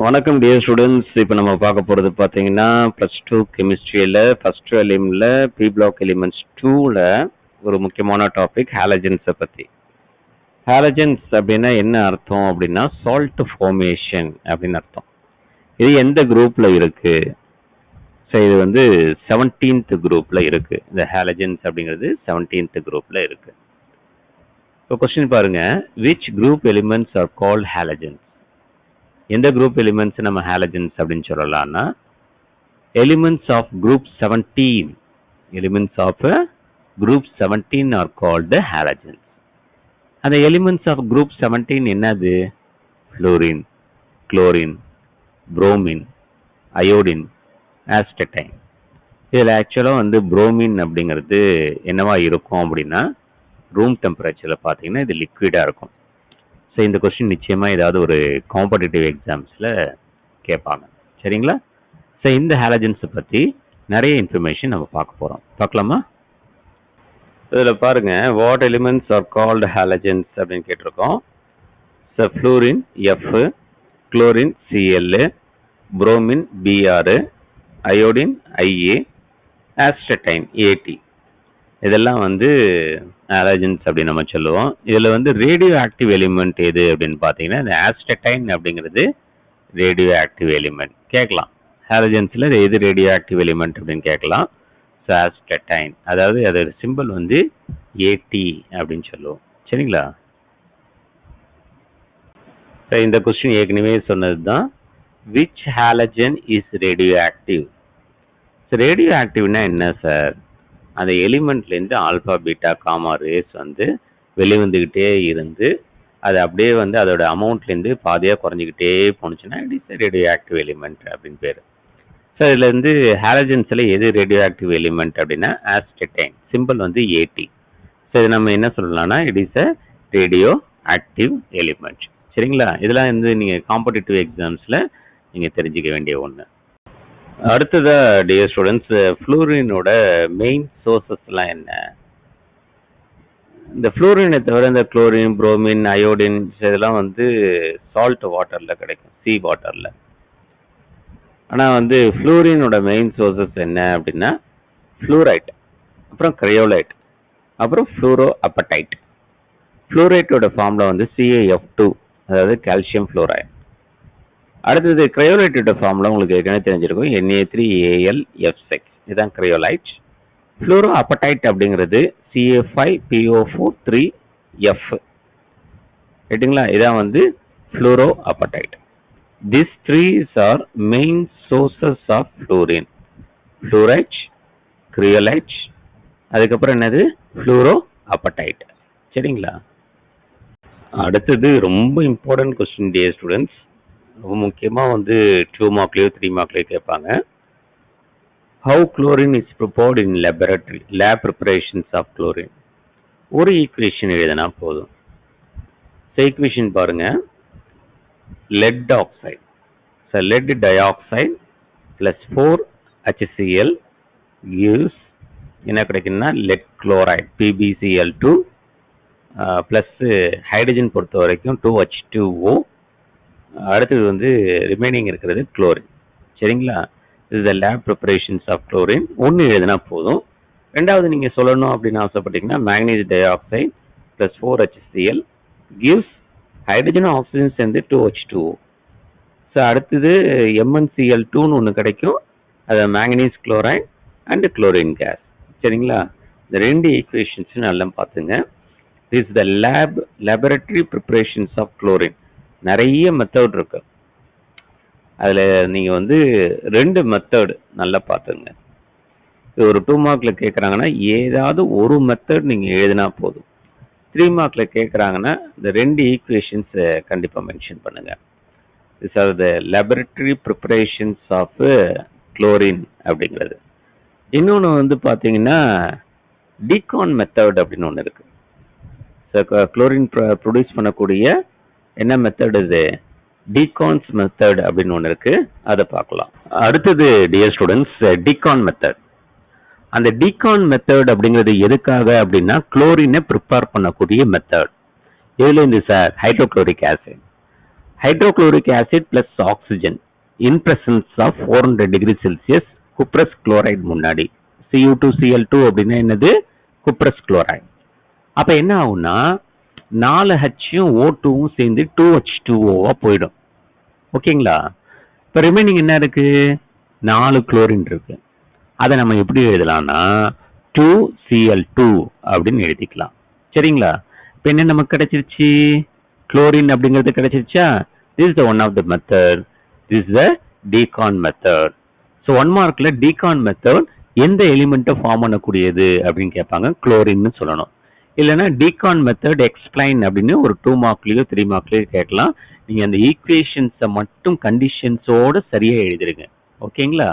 வணக்கம் dear students. இப்போ நம்ம பார்க்க போகிறது பார்த்தீங்கன்னா +2 கெமிஸ்ட்ரியில் ஃபஸ்ட்டு எலிமெண்ட்ல பி பிளாக் எலிமெண்ட்ஸ் 2ல ஒரு முக்கியமான டாபிக் ஹாலஜன்ஸை பற்றி. ஹாலஜன்ஸ் அப்படின்னா என்ன அர்த்தம் அப்படின்னா சால்ட் ஃபார்மேஷன் அப்படின்னு அர்த்தம். இது எந்த குரூப்பில் இருக்குது? ஸோ இது வந்து 17th குரூப்பில் இருக்குது. இந்த ஹாலஜன்ஸ் அப்படிங்கிறது 17th குரூப்பில் இருக்குது. இப்போ கொஸ்டின் பாருங்கள், which group elements are called halogens? எந்த குரூப் எலிமெண்ட்ஸ் நம்ம ஹாலஜன்ஸ் அப்படின்னு சொல்லலாம்னா elements of group 17. Elements of group 17 are called halogens. அந்த எலிமெண்ட்ஸ் ஆஃப் குரூப் 17 என்னது? Fluorine, chlorine, bromine, iodine, astatine. இதில் ஆக்சுவலாக வந்து புரோமின் அப்படிங்கிறது என்னவா இருக்கும் அப்படின்னா ரூம் டெம்பரேச்சரில் பார்த்தீங்கன்னா இது லிக்விடாக இருக்கும். ஸோ இந்த கொஸ்டின் நிச்சயமாக ஏதாவது ஒரு காம்படிட்டிவ் எக்ஸாம்ஸில் கேட்பாங்க, சரிங்களா? ஸோ இந்த ஹாலஜன்ஸை பற்றி நிறைய இன்ஃபர்மேஷன் நம்ம பார்க்க போகிறோம். பார்க்கலாமா? இதில் பாருங்கள், what elements are called halogens அப்படின்னு கேட்டிருக்கோம். So fluorine F, chlorine CL, bromine BR, iodine I A, astatine AT. இதெல்லாம் வந்து ஹாலஜன்ஸ் அப்படின்னு நம்ம சொல்லுவோம். இதில் வந்து ரேடியோ ஆக்டிவ் எலிமெண்ட் எது அப்படின்னு பார்த்தீங்கன்னா இந்த ஆஸ்டடைன் அப்படிங்கிறது ரேடியோ ஆக்டிவ் எலிமெண்ட். கேட்கலாம், ஹாலஜன்ஸில் எது ரேடியோ ஆக்டிவ் எலிமெண்ட் அப்படின்னு கேட்கலாம். ஸோ ஆஸ்டடைன், அதாவது அதோட சிம்பிள் வந்து ஏடி அப்படின்னு சொல்லுவோம், சரிங்களா? ஸோ இந்த கொஸ்டின் ஏற்கனவே சொன்னது தான், which halogen is radioactive? So ரேடியோ ஆக்டிவ்னா என்ன சார்? அந்த எலிமெண்ட்லேருந்து ஆல்ஃபா பீட்டா காமா ரேஸ் வந்து வெளிவந்துக்கிட்டே இருந்து அது அப்படியே வந்து அதோட அமௌண்ட்லேருந்து பாதியாக குறைஞ்சிக்கிட்டே போணுச்சுன்னா it is radioactive element அப்படின்னு பேர். ஸோ இதில் வந்து ஹாலஜன்ஸில் எது ரேடியோ ஆக்டிவ் எலிமெண்ட் அப்படின்னா ஆஸ்டடைன், சிம்பிள் வந்து ஏடி. ஸோ இது நம்ம என்ன சொல்லலாம்னா it is a radioactive element, சரிங்களா? இதெல்லாம் வந்து நீங்கள் காம்படிட்டிவ் எக்ஸாம்ஸில் நீங்கள் தெரிஞ்சிக்க வேண்டிய ஒன்று. அடுத்ததா டியர் ஸ்டூடெண்ட்ஸ், ஃப்ளூரினோட மெயின் சோர்சஸ்லாம் என்ன? இந்த ஃப்ளூரினை தவிர இந்த குளோரின், புரோமின், அயோடின் இதெல்லாம் வந்து சால்ட் வாட்டரில் கிடைக்கும், சீ வாட்டரில். ஆனால் வந்து ஃப்ளூரினோட மெயின் சோர்சஸ் என்ன அப்படின்னா ஃப்ளூரைட், அப்புறம் கிரையோலைட், அப்புறம் ஃப்ளூரோ அப்படைட். ஃப்ளூரைட்டோட ஃபார்மில் வந்து CaF2, அதாவது கால்சியம் ஃப்ளோரைட். அடுத்தது கிரையோலைட்டோட ஃபார்முலா உங்களுக்கு ஏற்கனவே தெரிஞ்சிருக்கும், Na3Al F6, இதுதான் கிரையோலைட். ஃப்ளூரோ அப்படைட் அப்படிங்கிறது Ca5PO4 3F, ரைட்டுங்களா? இதான் வந்து fluoro apatite. This threes are main sources of fluorine. Fluoride, cryolite, அதுக்கப்புறம் என்னது ஃப்ளூரோ அப்படைட், சரிங்களா? அடுத்தது ரொம்ப இம்பார்ட்டன்ட் கொஸ்டின் டியர் ஸ்டூடெண்ட்ஸ், ரொம்ப முக்கியமாக வந்து 2 மார்க்லேயோ 3 மார்க்லேயோ கேட்பாங்க. How chlorine is prepared in laboratory, lab preparations of chlorine. ஒரு ஈக்குவேஷன் எழுதினா போதும். ஈக்குவேஷன் பாருங்க, lead oxide, so lead dioxide plus 4HCl gives என்ன கிடைக்குன்னா lead chloride PbCl2 plus hydrogen பொறுத்த வரைக்கும் 2H2O. அடுத்தது வந்து ரிமைனிங் இருக்கிறது குளோரின், சரிங்களா? இது லேப் ப்ரிப்பரேஷன்ஸ் ஆஃப் குளோரின். ஒன்று எழுதினா போதும். ரெண்டாவது நீங்கள் சொல்லணும் அப்படின்னு ஆசைப்பட்டீங்கன்னா manganese dioxide plus 4HCl gives hydrogen oxygen சேர்ந்து 2H2O. ஸோ அடுத்தது MnCl2ன்னு ஒன்று கிடைக்கும், அது manganese chloride and chlorine gas, சரிங்களா? இந்த ரெண்டு ஈக்குவேஷன்ஸும் நல்லா பார்த்துங்க. This the laboratory preparations of chlorine. நிறைய மெத்தட் இருக்கு, அதில் நீங்கள் வந்து 2 மெத்தட் நல்லா பார்த்துங்க. ஒரு 2 மார்க்கில் கேட்குறாங்கன்னா ஏதாவது ஒரு மெத்தட் நீங்கள் எழுதினா போதும். 3 மார்க்கில் கேட்குறாங்கன்னா இந்த 2 ஈக்குவேஷன்ஸை கண்டிப்பாக மென்ஷன் பண்ணுங்கள். This are the laboratory preparations of chlorine அப்படிங்கிறது. இன்னொன்று வந்து பார்த்தீங்கன்னா டிகான் மெத்தட் அப்படின்னு ஒன்று இருக்குது. ஸோ குளோரின் ப்ரொடியூஸ் பண்ணக்கூடிய என்ன மெத்தட் இது? டிகான்ஸ் மெத்தட் அப்படின்னு ஒன்று இருக்கு, அதை பார்க்கலாம். அடுத்தது டியர் ஸ்டூடெண்ட்ஸ், டிகான் மெத்தட். அந்த டிகான் மெத்தட் அப்படிங்கிறது எதுக்காக அப்படின்னா குளோரினை ப்ரிப்பேர் பண்ணக்கூடிய மெத்தட். இதுல இருந்து sir hydrochloric acid. hydrochloric acid plus oxygen in presence of 400 degree Celsius cuprous chloride முன்னாடி Cu2Cl2 அப்படின்னா என்னது cuprous chloride. அப்ப என்ன ஆகும்னா 4Hயும் O2வும் சேர்ந்து 2H2Oவா போயிடும். ஓகேங்களா? இப்போ ரிமைனிங் என்ன இருக்கு? 4 குளோரின் இருக்கு. அதை நம்ம எப்படி எழுதலாம்னா 2Cl2 அப்படின்னு எழுதிக்கலாம். சரிங்களா? இப்போ என்ன நமக்கு கிடைச்சிருச்சு? குளோரின் அப்படிங்கிறது கிடைச்சிருச்சா? This is the one of the method. This is the decon method. So 1 markல decon method எந்த எலிமெண்ட்டை ஃபார்ம் பண்ணக்கூடியது அப்படின்னு கேட்பாங்க. குளோரின்னு சொல்லணும். இல்லைன்னா decon method explain அப்படின்னு ஒரு 2 மார்க்லயோ 3 மார்க்லயோ கேட்கலாம். நீங்க அந்த ஈக்குவேஷன்ஸை மட்டும் கண்டிஷன்ஸோட சரியா எழுதிருங்க. ஓகேங்களா?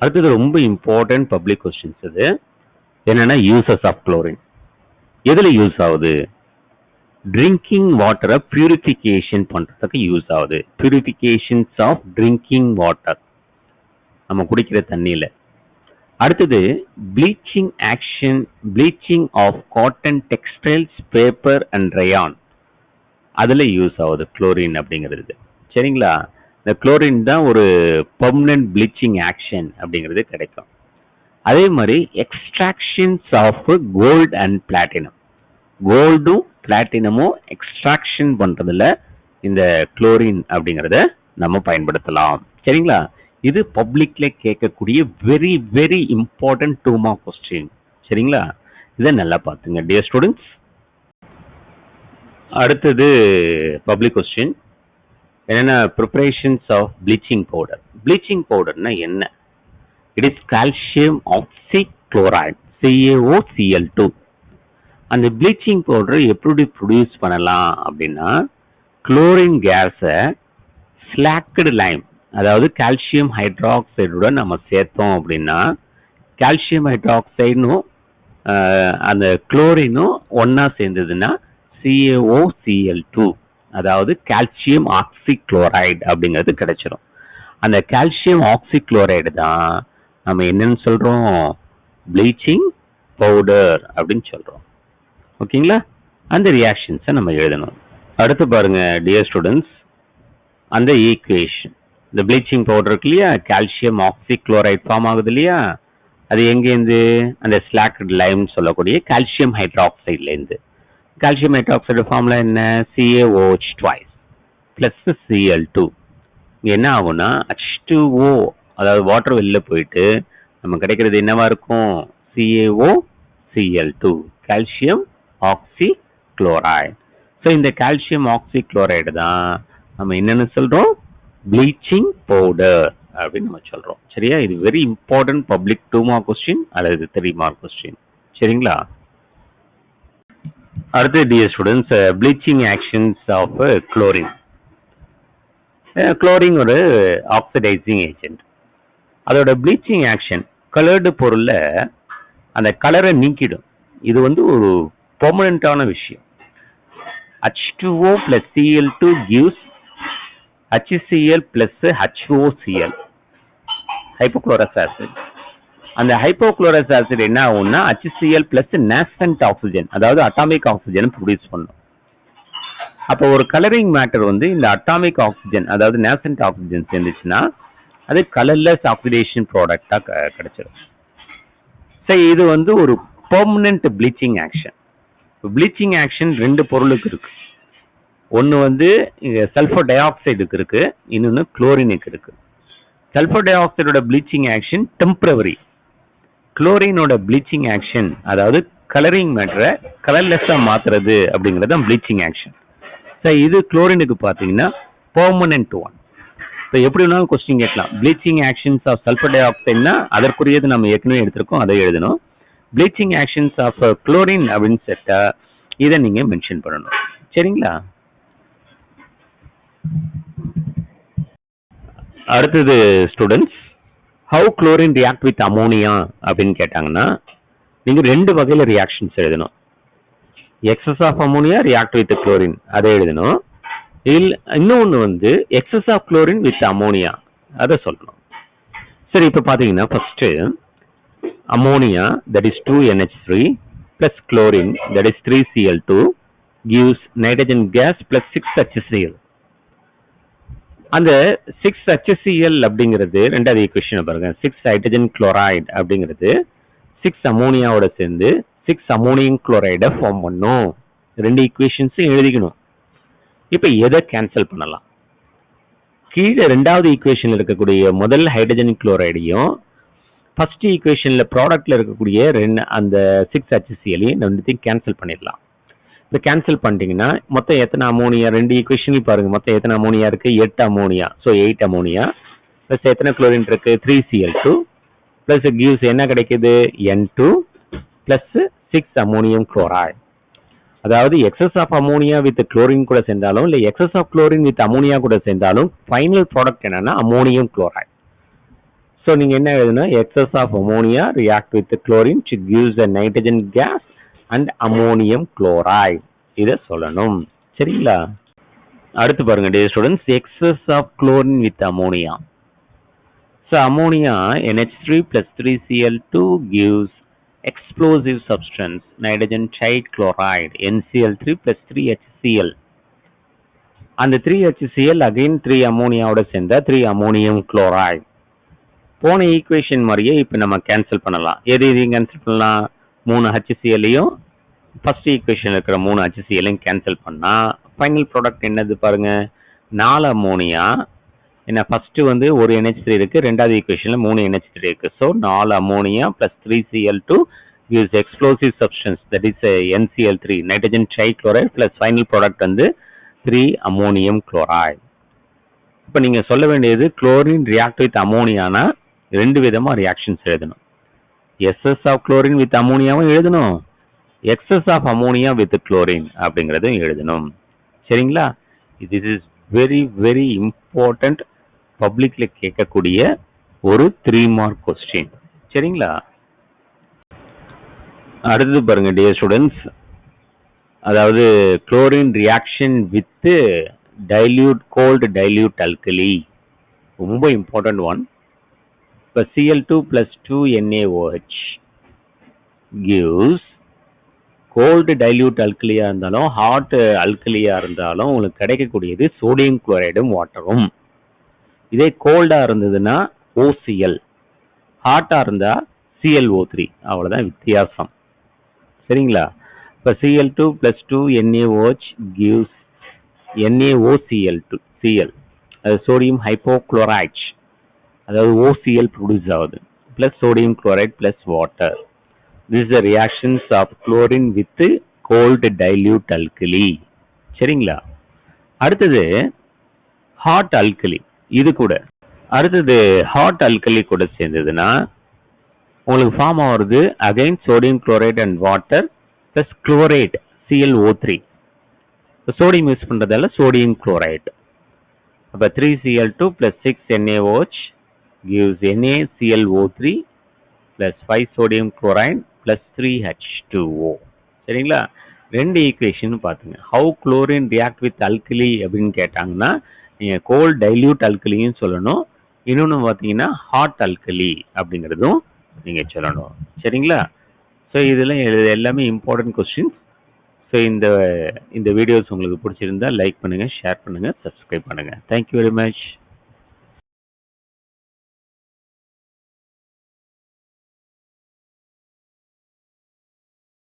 அடுத்தது ரொம்ப இம்பார்ட்டன்ட் பப்ளிக் கொஸ்டின்ஸ் இது. என்னன்னா யூசஸ் ஆஃப் குளோரின். எதுல யூஸ் ஆகுது? ட்ரிங்கிங் வாட்டரை பியூரிஃபிகேஷன் பண்றதுக்கு யூஸ் ஆகுது. பியூரிஃபிகேஷன்ஸ் ஆஃப் ட்ரிங்கிங் வாட்டர், நம்ம குடிக்கிற தண்ணியில. அடுத்தது bleaching action, bleaching of cotton textiles, paper and rayon, அதுல யூஸ் ஆகுது குளோரின் அப்படிங்கிறது. சரிங்களா? இந்த குளோரின் தான் ஒரு பெர்மனன்ட் ப்ளீச்சிங் ஆக்ஷன் அப்படிங்கிறது கிடைக்கும். அதே மாதிரி extractions of gold and platinum, கோல்டும் பிளாட்டினமும் எக்ஸ்ட்ராக்ஷன் பண்றதுல இந்த குளோரின் அப்படிங்கிறத நம்ம பயன்படுத்தலாம். சரிங்களா? இது பப்ளிக்ல கேட்கக்கூடிய very very important 2 mark question. சரிங்களா? இதை நல்லா பார்த்துங்க டியர் ஸ்டூடெண்ட்ஸ். அடுத்தது பப்ளிக் கொஸ்டின் என்னன்னா preparations of bleaching powder. Bleaching பவுடர்னா என்ன? It is calcium oxychloride CaOCl2. அந்த ப்ளீச்சிங் பவுடரை எப்படி ப்ரொடியூஸ் பண்ணலாம் அப்படின்னா குளோரின் கேஸை ஸ்லாக்டு லைம், அதாவது கால்சியம் ஹைட்ராக்சைடுடன் நம்ம சேர்த்தோம் அப்படின்னா கால்சியம் ஹைட்ராக்சைடும் அந்த குளோரினும் ஒன்னா சேர்ந்ததுன்னா CaOCl2, அதாவது கால்சியம் ஆக்சிக்ளோரைடு அப்படிங்கிறது கிடைச்சிடும். அந்த கால்சியம் ஆக்சிக்ளோரைடு தான் நம்ம என்னன்னு சொல்றோம்? ப்ளீச்சிங் பவுடர் அப்படின்னு சொல்றோம். ஓகேங்களா? அந்த ரியாக்ஷன்ஸை நம்ம எழுதணும். அடுத்து பாருங்க டியர் ஸ்டூடெண்ட்ஸ், அந்த ஈக்குவேஷன், இந்த ப்ளீச்சிங் பவுடர் இருக்கு இல்லையா, கால்சியம் ஆக்சிக்ளோரைடு ஃபார்ம் ஆகுது இல்லையா, அது எங்கேருந்து? அந்த ஸ்லாக்டு லைம் சொல்லக்கூடிய கால்சியம் ஹைட்ராக்சைட்லேருந்து. கால்சியம் ஹைட்ராக்சைடு ஃபார்முலா என்ன? CaOH twice plus Cl2. என்ன ஆகும்னா H2O, அதாவது வாட்டர் வெளில போயிட்டு நம்ம கிடைக்கிறது என்னவா இருக்கும்? CaOCl2, calcium oxychloride. ஸோ இந்த கால்சியம் ஆக்சிக்ளோரைடு தான் நம்ம என்னன்னு சொல்றோம்? ப்ளீச்சிங் பவுடர் அப்படின்னு நம்ம சொல்றோம். சரியா? இது very important public 2 mark question அல்லது 3 மார்க் கொஸ்டின். சரிங்களா? அடுத்து dear students, bleaching actions of chlorine. Chlorine ஒரு ஆக்சிடைசிங் ஏஜென்ட். அதோட ப்ளீச்சிங் ஆக்ஷன் கலர்டு பொருள்ல அந்த கலரை நீக்கிடும். இது வந்து ஒரு பெர்மனன்டான விஷயம். H2O plus Cl2 gives HCl plus HOCl, hypochlorous acid. அந்த ஹைப்போக்ளோரஸ் ஆசிட் என்ன ஆகும்னா HCl பிளஸ் நேசன்ட் ஆக்சிஜன், அதாவது அட்டாமிக் ஆக்சிஜன் ப்ரொடியூஸ் பண்ணும். அப்போ ஒரு கலரிங் மேட்டர் வந்து இந்த அட்டாமிக் ஆக்சிஜன், அதாவது நேசன்ட் ஆக்சிஜன் சேர்ந்துச்சுன்னா அது கலர்லெஸ் ஆக்சிடேஷன் ப்ராடக்டா கிடைச்சிடும். சரி, இது வந்து ஒரு permanent bleaching action. Bleaching action 2 பொருளுக்கு இருக்கு. ஒன்று வந்து சல்ஃபர் டை ஆக்சைடுக்கு இருக்கு, இன்னொன்று குளோரினுக்கு இருக்கு. சல்ஃபர் டை ஆக்சைடோட ப்ளீச்சிங் ஆக்ஷன் டெம்பரவரி. குளோரினோட ப்ளீச்சிங் ஆக்ஷன், அதாவது கலரிங் மேட்டரை கலர்லெஸ்ஸா மாத்துறது அப்படிங்கிறது தான் ப்ளீச்சிங் ஆக்ஷன். சார், இது குளோரினுக்கு பார்த்தீங்கன்னா பெர்மனன்ட் ஒன். இப்போ எப்படி வேணாலும் கொஸ்டின் கேட்கலாம். ப்ளீச்சிங் ஆக்ஷன்ஸ் ஆஃப் சல்ஃபர் டை ஆக்சைடுனா அதற்குரியது நம்ம ஏற்கனவே எடுத்திருக்கோம், அதை எழுதணும். ப்ளீச்சிங் ஆக்ஷன்ஸ் ஆஃப் குளோரின் அப்படின்னு செட்டா இதை நீங்க மென்ஷன் பண்ணணும். சரிங்களா? அடுத்தது students, how chlorine react with ammonia அப்படின்னு கேட்டாங்கன்னா நீங்க 2 வகையில ரியாக்ஷன்ஸ் எழுதணும். Excess of ammonia react with chlorine, அதை எழுதணும். இன்னொன்று வந்து excess of chlorine with ammonia, அதை சொல்லணும். சரி, இப்போ பார்த்தீங்கன்னா first ammonia, that is 2NH3 plus chlorine, that is 3Cl2 gives nitrogen gas plus 6 HCl. அந்த 6 HCl அப்படிங்கிறது ரெண்டாவது ஈக்குவேஷன் பாருங்க. 6 ஹைட்ரஜன் குளோரைடு அப்படிங்கிறது 6 அமோனியாவோட சேர்ந்து 6 அமோனியம் குளோரைடை ஃபார்ம் பண்ணும். ரெண்டு ஈக்குவேஷன்ஸும் எழுதிக்கணும். இப்போ எதை கேன்சல் பண்ணலாம்? கீழே ரெண்டாவது ஈக்குவேஷன்ல இருக்கக்கூடிய முதல் ஹைட்ரஜன் குளோரைடையும் ஃபர்ஸ்ட் ஈக்குவேஷன்ல ப்ராடக்ட்ல இருக்கக்கூடிய அந்த 6 HCl ரெண்டுத்தையும் கேன்சல் பண்ணிடலாம். இப்போ கேன்சல் பண்ணிட்டீங்கன்னா மொத்தம் எத்தனை அமோனியா? ரெண்டு ஈக்குவேஷன்லையும் பாருங்க, மொத்தம் எத்தனை அமோனியா இருக்கு? 8 அமோனியா. ஸோ 8 அமோனியா ப்ளஸ் எத்தனை குளோரின் இருக்கு? 3Cl2 ப்ளஸ் கிவ்ஸ் என்ன கிடைக்குது? N2 ப்ளஸ் 6 அமோனியம் குளோரைடு. அதாவது excess of ammonia with chlorine கூட சேர்ந்தாலும் இல்லை excess of chlorine with ammonia கூட சேர்ந்தாலும் ஃபைனல் ப்ராடக்ட் என்னன்னா அமோனியம் குளோரைடு. ஸோ நீங்க என்ன எழுதணும்? Excess of ammonia react with chlorine to gives a nitrogen gas and ammonium chloride. இதை சொல்லணும். சரிங்களா? அடுத்து பாருங்க dear students, excess of chlorine with ammonia. So ammonia NH3 plus 3Cl2 gives explosive substance nitrogen trichloride NCl3 plus 3HCl. அந்த 3HCl again 3 அமோனியாவோட சேர்ந்த 3 ammonium chloride. போன equation மாதிரியே இப்போ நம்ம கேன்சல் பண்ணலாம். எது இதையும் கேன்சல் பண்ணலாம்? 3 HClலையும் ஃபர்ஸ்ட் ஈக்குவேஷன் இருக்கிற 3 HClலையும் கேன்சல் பண்ணா ஃபைனல் ப்ராடக்ட் என்னது பாருங்க? 4 அமோனியா. ஏன்னா ஃபர்ஸ்ட் வந்து ஒரு NH3 இருக்கு, ரெண்டாவது ஈக்குவேஷன்ல 3 NH3 இருக்கு. So 4 ammonia plus 3Cl2 gives explosive substance that is NCl3 nitrogen trichloride plus final product வந்து 3 அமோனியம் குளோரைடு. இப்போ நீங்க சொல்ல வேண்டியது குளோரின் ரியாக்ட் வித் அமோனியானா ரெண்டு விதமா ரியாக்ஷன்ஸ் எழுதணும். எஸ்எஸ் ஆஃப் குளோரின் வித் அமோனியாவும் எழுதணும், excess of ammonia with chlorine அப்படிங்கிறதும் எழுதணும். சரிங்களா? This is very very important, பப்ளிக்ல கேட்கக்கூடிய ஒரு 3 மார்க் கொஸ்டின். சரிங்களா? அடுத்தது பாருங்க டியர் ஸ்டூடெண்ட்ஸ், அதாவது chlorine reaction with dilute cold dilute alkali, ரொம்ப இம்பார்ட்டன்ட் ஒன். இப்போ Cl2 plus 2 NaOH gives cold dilute அல்கலியா இருந்தாலும் ஹாட் அல்கலியா இருந்தாலும் உங்களுக்கு கிடைக்கக்கூடியது சோடியம் குளோரைடும் வாட்டரும். இதே கோல்டா இருந்ததுன்னா OCl, ஹாட்டா இருந்தா ClO3. அவ்வளவுதான் வித்தியாசம். சரிங்களா? இப்போ Cl2 plus 2 NaOH gives NaOCl2 Cl, அது சோடியம் ஹைப்போக்ளோரைட், அதாவது OCl ப்ரொடியூஸ் ஆகுது, plus sodium chloride plus water. This is the reactions of chlorine with cold dilute alkali. சரிங்களா? அடுத்தது ஹாட் அல்கலி. இது கூட அடுத்தது ஹாட் அல்கலி கூட சேர்ந்ததுன்னா உங்களுக்கு ஃபார்ம் ஆகுறது again sodium chloride and water plus chloride ClO3. Sodium use பண்றதால சோடியம் குளோரைட். அப்போ 3Cl2 plus 6 NaOH gives NaClO3 plus 5 sodium chloride plus 3H2O. சரிங்களா? ரெண்டு ஈக்குவேஷன் பார்த்துங்க. How chlorine react with alkali அப்படின்னு கேட்டாங்கன்னா நீங்கள் கோல்ட் டைல்யூட் அல்கலியும் சொல்லணும், இன்னொன்று பார்த்தீங்கன்னா ஹாட் அல்கலி அப்படிங்கிறதும் நீங்கள் சொல்லணும். சரிங்களா? ஸோ இதில் எல்லாமே இம்பார்ட்டன்ட் கொஸ்டின்ஸ். ஸோ இந்த வீடியோஸ் உங்களுக்கு பிடிச்சிருந்தா லைக் பண்ணுங்கள், ஷேர் பண்ணுங்கள், சப்ஸ்கிரைப் பண்ணுங்கள். Thank you very much.